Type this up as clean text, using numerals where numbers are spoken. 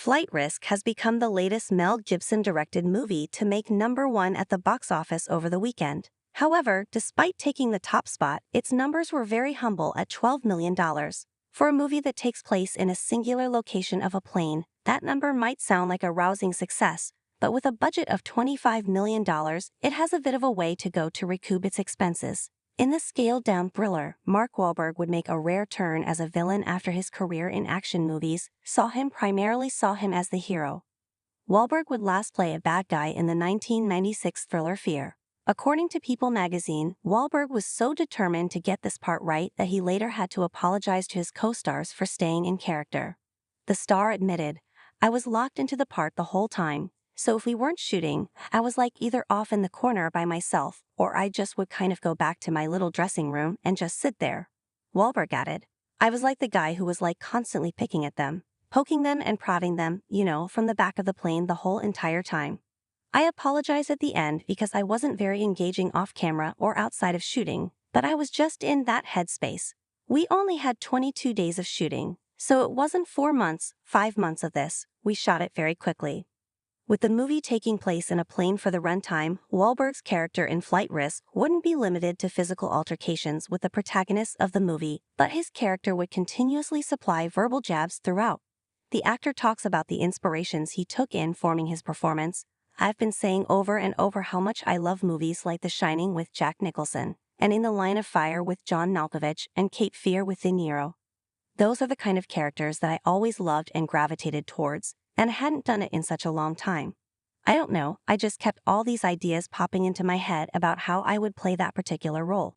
Flight Risk has become the latest Mel Gibson-directed movie to make #1 at the box office over the weekend. However, despite taking the top spot, its numbers were very humble at $12 million. For a movie that takes place in a singular location of a plane, that number might sound like a rousing success, but with a budget of $25 million, it has a bit of a way to go to recoup its expenses. In the scaled-down thriller, Mark Wahlberg would make a rare turn as a villain after his career in action movies primarily saw him as the hero. Wahlberg would last play a bad guy in the 1996 thriller Fear. According to People magazine, Wahlberg was so determined to get this part right that he later had to apologize to his co-stars for staying in character. The star admitted, "I was locked into the part the whole time, so if we weren't shooting, I was like either off in the corner by myself, or I just would kind of go back to my little dressing room and just sit there." Wahlberg added, "I was like the guy who was like constantly picking at them, poking them and prodding them, from the back of the plane the whole entire time. I apologized at the end because I wasn't very engaging off camera or outside of shooting, but I was just in that headspace. We only had 22 days of shooting, so it wasn't 4 months, 5 months of this. We shot it very quickly." With the movie taking place in a plane for the runtime, Wahlberg's character in Flight Risk wouldn't be limited to physical altercations with the protagonists of the movie, but his character would continuously supply verbal jabs throughout. The actor talks about the inspirations he took in forming his performance. "I've been saying over and over how much I love movies like The Shining with Jack Nicholson, and In the Line of Fire with John Malkovich and Cape Fear with De Niro. Those are the kind of characters that I always loved and gravitated towards, and I hadn't done it in such a long time. I don't know, I just kept all these ideas popping into my head about how I would play that particular role."